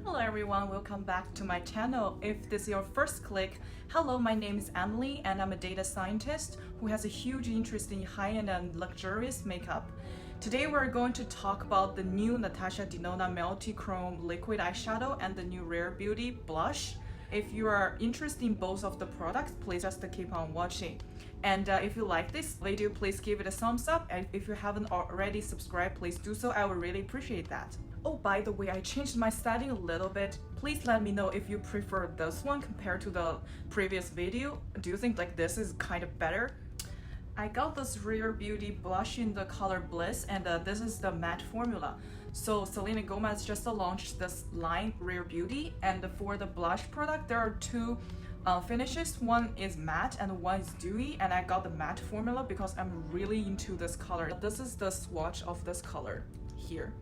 Hello everyone, welcome back to my channel. If this is your first click, hello, my name is Emily and I'm a data scientist who has a huge interest in high-end and luxurious makeup. Today we're going to talk about the new Natasha Denona Multichrome liquid eyeshadow and the new Rare Beauty blush. If you are interested in both of the products, please just keep on watching. And if you like this video, please give it a thumbs up. And if you haven't already subscribed, please do so. I would really appreciate that. Oh, by the way, I changed my setting a little bit. Please let me know if you prefer this one compared to the previous video. Do you think like this is kind of better? I got this Rare Beauty blush in the color Bliss, and this is the matte formula. So Selena Gomez just launched this line, Rare Beauty, and for the blush product, there are two finishes. One is matte and one is dewy, and I got the matte formula because I'm really into this color. This is the swatch of this color here.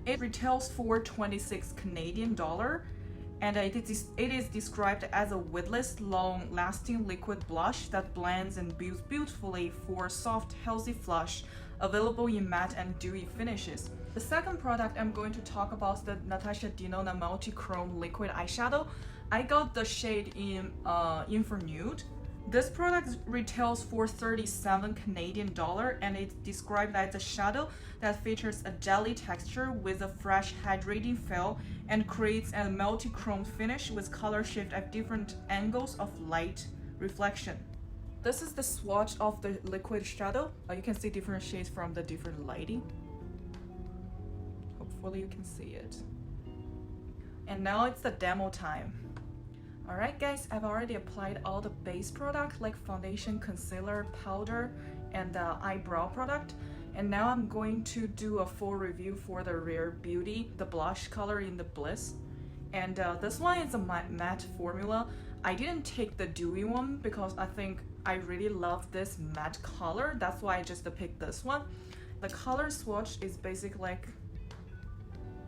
It retails for 26 Canadian dollar, and it is described as a widless, long-lasting liquid blush that blends and builds beautifully for soft, healthy flush, available in matte and dewy finishes. The second product I'm going to talk about is the Natasha Denona Multichrome liquid eyeshadow. I got the shade in Infra Nude. This product retails for 37 Canadian dollar, and it's described as a shadow that features a jelly texture with a fresh hydrating feel and creates a multi-chrome finish with color shift at different angles of light reflection. This is the swatch of the liquid shadow. You can see different shades from the different lighting. Hopefully you can see it. And now it's the demo time. Alright guys, I've already applied all the base product like foundation, concealer, powder, and eyebrow product. And now I'm going to do a full review for the Rare Beauty, the blush color in the Bliss. And this one is a matte formula. I didn't take the dewy one because I think I really love this matte color. That's why I just picked this one. The color swatch is basically like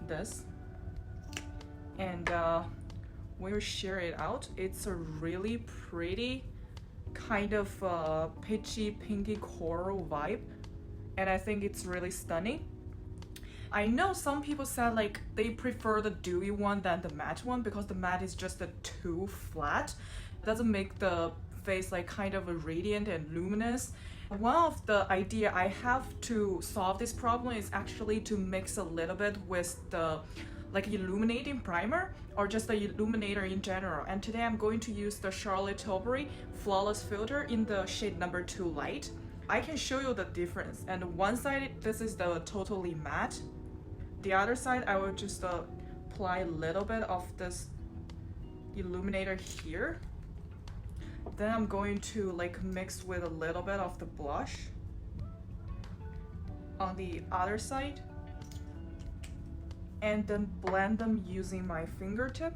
this. And when you share it out, it's a really pretty kind of peachy pinky coral vibe, and I think it's really stunning. I know some people said like they prefer the dewy one than the matte one because the matte is just too flat. It doesn't make the face like kind of a radiant and luminous. One of the idea I have to solve this problem is actually to mix a little bit with the like illuminating primer or just the illuminator in general. And today I'm going to use the Charlotte Tilbury Flawless Filter in the shade number 2 light. I can show you the difference. And one side, this is the totally matte. The other side, I will just apply a little bit of this illuminator here. Then I'm going to like mix with a little bit of the blush on the other side, and then blend them using my fingertip.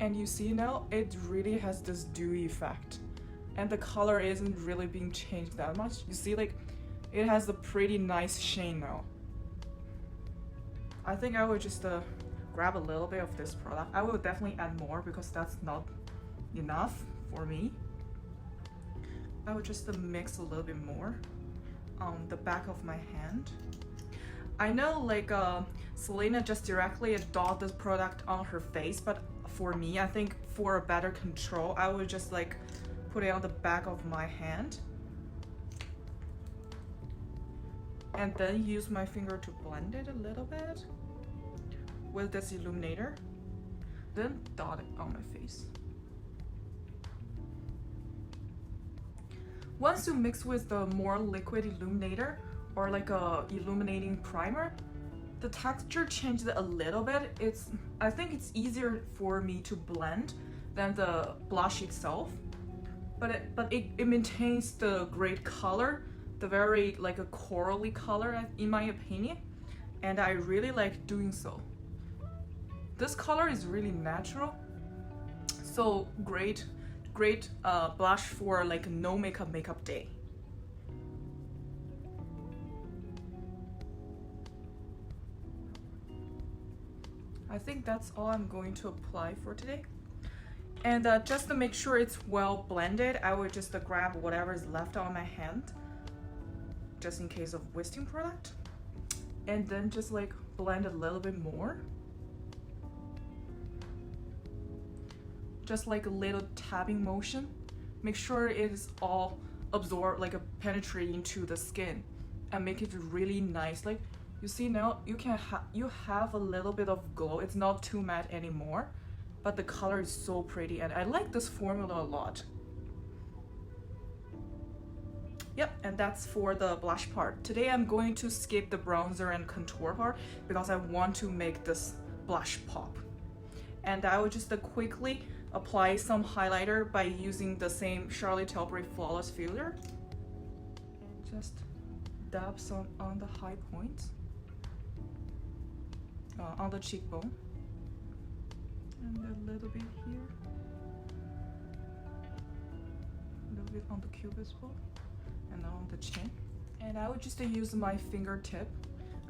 And you see now, it really has this dewy effect. And the color isn't really being changed that much. You see, like, it has a pretty nice sheen now. I think I will just grab a little bit of this product. I will definitely add more because that's not enough for me. I will just mix a little bit more on the back of my hand. I know like Selena just directly daubed this product on her face, but for me, I think for a better control, I would just like put it on the back of my hand and then use my finger to blend it a little bit with this illuminator, then dot it on my face. Once you mix with the more liquid illuminator or like a illuminating primer, the texture changed a little bit. I think it's easier for me to blend than the blush itself, but it maintains the great color, the very like a corally color in my opinion, and I really like doing so. This color is really natural, so great blush for like no makeup day. I think that's all I'm going to apply for today. And just to make sure it's well blended, I will just grab whatever is left on my hand, just in case of wasting product. and then just like blend a little bit more. Just like a little tapping motion. Make sure it is all absorbed, like penetrate into the skin, and make it really nice. Like you see now, you have a little bit of glow. It's not too matte anymore, but the color is so pretty, and I like this formula a lot. Yep, and that's for the blush part. Today I'm going to skip the bronzer and contour part because I want to make this blush pop. And I will just quickly apply some highlighter by using the same Charlotte Tilbury Flawless Filler. And just dab some on the high points, on the cheekbone. And a little bit here. A little bit on the cupid's bow. And on the chin. And I would just use my fingertip.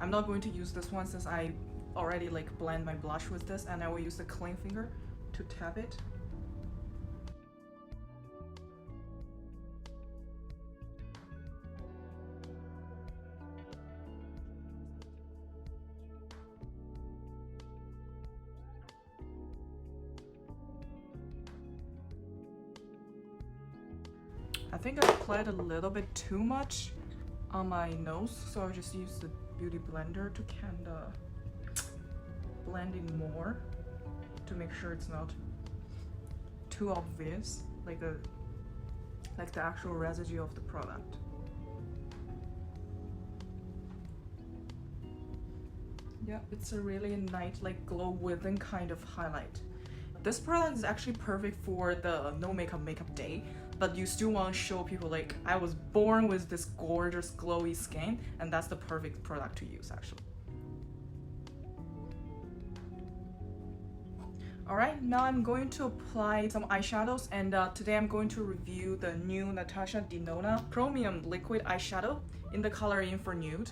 I'm not going to use this one since I already like blend my blush with this, and I will use the clean finger to tap it. I think I applied a little bit too much on my nose, so I'll just use the beauty blender to kind of blend in more to make sure it's not too obvious, like the actual residue of the product. Yeah, it's a really nice, like glow within kind of highlight. This product is actually perfect for the no makeup day, but you still want to show people like I was born with this gorgeous glowy skin, and that's the perfect product to use actually. Alright, now I'm going to apply some eyeshadows, and today I'm going to review the new Natasha Denona Chromium liquid eyeshadow in the color Infra Nude.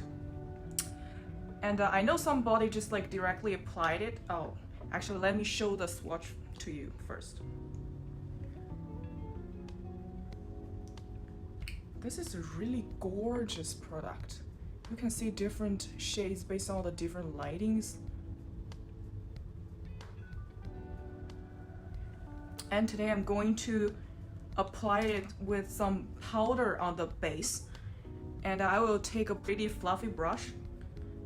And I know somebody just like directly applied it. Oh, actually let me show the swatch to you first. This is a really gorgeous product. You can see different shades based on the different lightings. And today I'm going to apply it with some powder on the base. And I will take a pretty fluffy brush.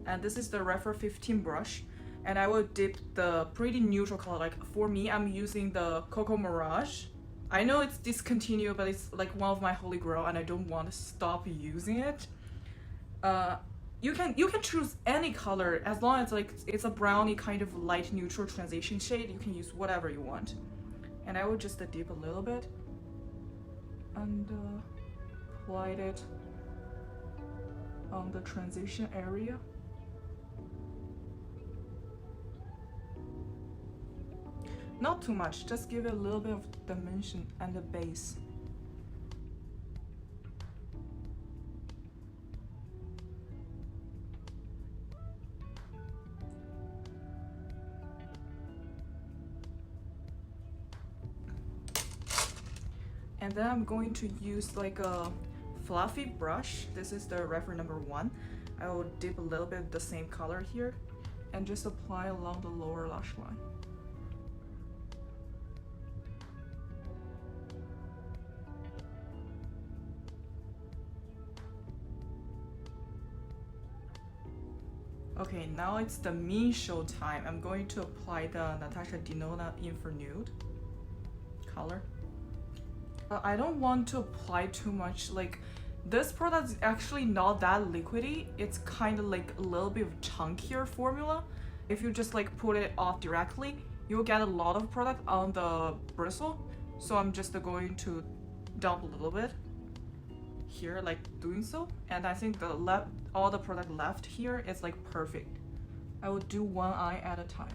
And this is the Refer 15 brush. And I will dip the pretty neutral color. Like for me, I'm using the Coco Mirage. I know it's discontinued, but it's like one of my holy grail, and I don't want to stop using it. You can choose any color as long as like it's a brownie kind of light neutral transition shade. You can use whatever you want. And I will just dip a little bit and apply it on the transition area. Not too much, just give it a little bit of dimension and the base. And then I'm going to use like a fluffy brush. This is the Refer number 1. I will dip a little bit of the same color here and just apply along the lower lash line. Okay, now it's the me show time. I'm going to apply the Natasha Denona Infra Nude color. I don't want to apply too much. Like this product is actually not that liquidy. It's kind of like a little bit of chunkier formula. If you just like put it off directly, you'll get a lot of product on the bristle. So I'm just going to dump a little bit here, like doing so. And I think all the product left here is like perfect. I will do one eye at a time.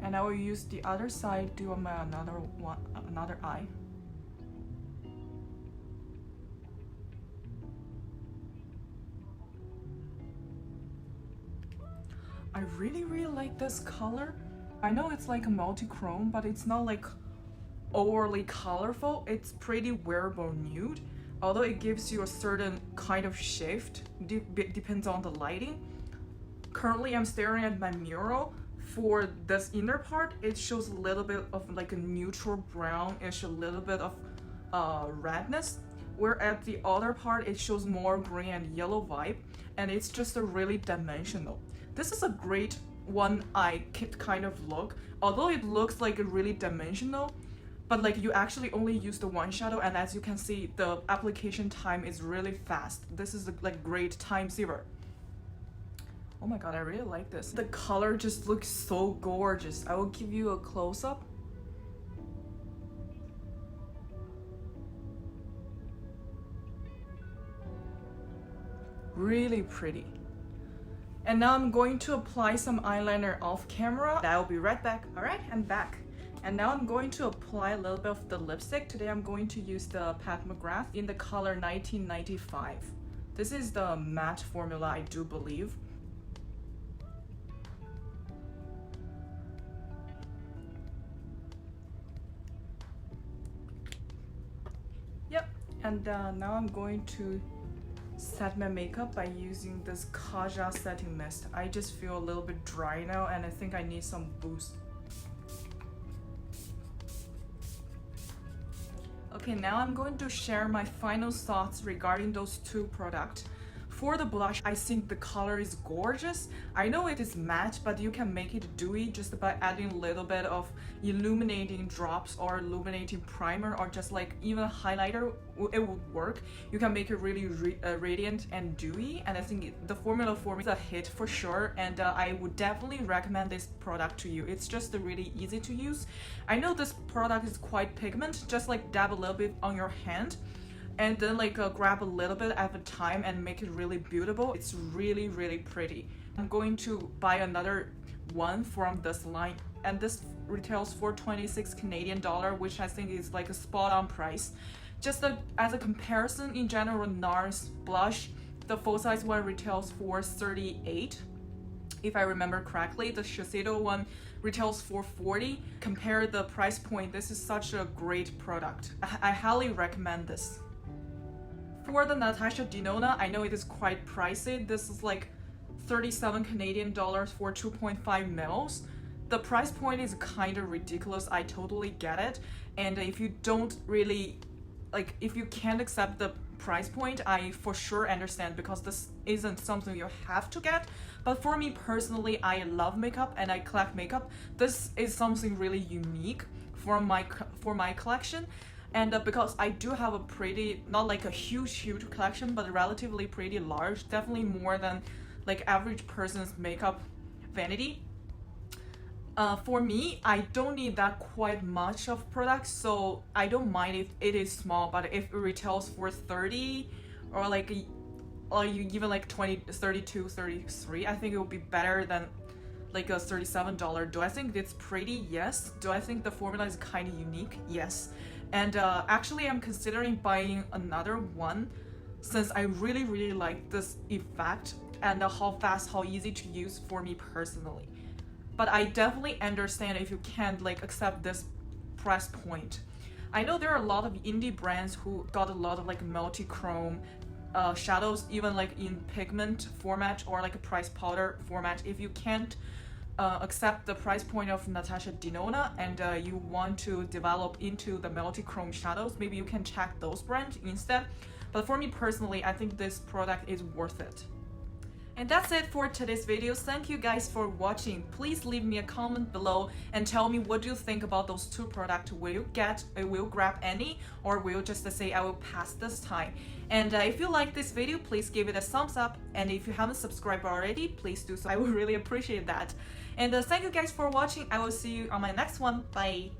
And I will use the other side, do on my another eye. I really like this color. I know it's like a multi-chrome, but it's not like overly colorful. It's pretty wearable nude, although it gives you a certain kind of shift, depends on the lighting. Currently I'm staring at my mirror. For this inner part, it shows a little bit of like a neutral brownish, a little bit of redness, where at the other part it shows more green and yellow vibe, and it's just a really dimensional. This is a great one eye kind of look, although it looks like a really dimensional, but like you actually only use the one shadow, and as you can see, the application time is really fast. This is a like great time saver. Oh my god, I really like this. The color just looks so gorgeous. I will give you a close-up. Really pretty. And now I'm going to apply some eyeliner off camera. I'll be right back. Alright, I'm back. And now I'm going to apply a little bit of the lipstick. Today I'm going to use the Pat McGrath in the color 1995. This is the matte formula, I do believe. Yep, and now I'm going to set my makeup by using this Kaja setting mist. I just feel a little bit dry now, and I think I need some boost. Okay, now I'm going to share my final thoughts regarding those two products. For the blush, I think the color is gorgeous. I know it is matte, but you can make it dewy just by adding a little bit of illuminating drops or illuminating primer, or just like even a highlighter, it would work. You can make it really radiant and dewy, and I think the formula for me is a hit for sure, and I would definitely recommend this product to you. It's just really easy to use. I know this product is quite pigment, just like dab a little bit on your hand, and then like grab a little bit at a time and make it really beautiful. It's really, really pretty. I'm going to buy another one from this line, and this retails for 26 Canadian dollar, which I think is like a spot on price. Just as a comparison, in general, NARS blush, the full size one retails for 38. If I remember correctly, the Shiseido one retails for 40. Compare the price point. This is such a great product. I highly recommend this. For the Natasha Denona, I know it is quite pricey. This is like 37 Canadian dollars for 2.5 mils. The price point is kind of ridiculous. I totally get it. And if you don't really, like, if you can't accept the price point, I for sure understand, because this isn't something you have to get. But for me personally, I love makeup and I collect makeup. This is something really unique for my collection. And because I do have a pretty, not like a huge collection, but relatively pretty large, definitely more than like average person's makeup vanity. For me, I don't need that quite much of products, so I don't mind if it is small, but if it retails for 30 or like or you even like 20, 32, 33, I think it would be better than like a $37. Do I think it's pretty? Yes. Do I think the formula is kind of unique? Yes. And actually I'm considering buying another one, since I really like this effect and how fast, how easy to use for me personally. But I definitely understand if you can't like accept this price point. I know there are a lot of indie brands who got a lot of like multi-chrome shadows, even like in pigment format or like a price powder format. If you can't accept the price point of Natasha Denona and you want to develop into the multi-chrome shadows, maybe you can check those brands instead. But for me personally, I think this product is worth it. And that's it for today's video. Thank you guys for watching. Please leave me a comment below and tell me what do you think about those two products. Will you grab any, or will you just say I will pass this time? And if you like this video, please give it a thumbs up, and if you haven't subscribed already, please do so. I would really appreciate that. And thank you guys for watching. I will see you on my next one. Bye.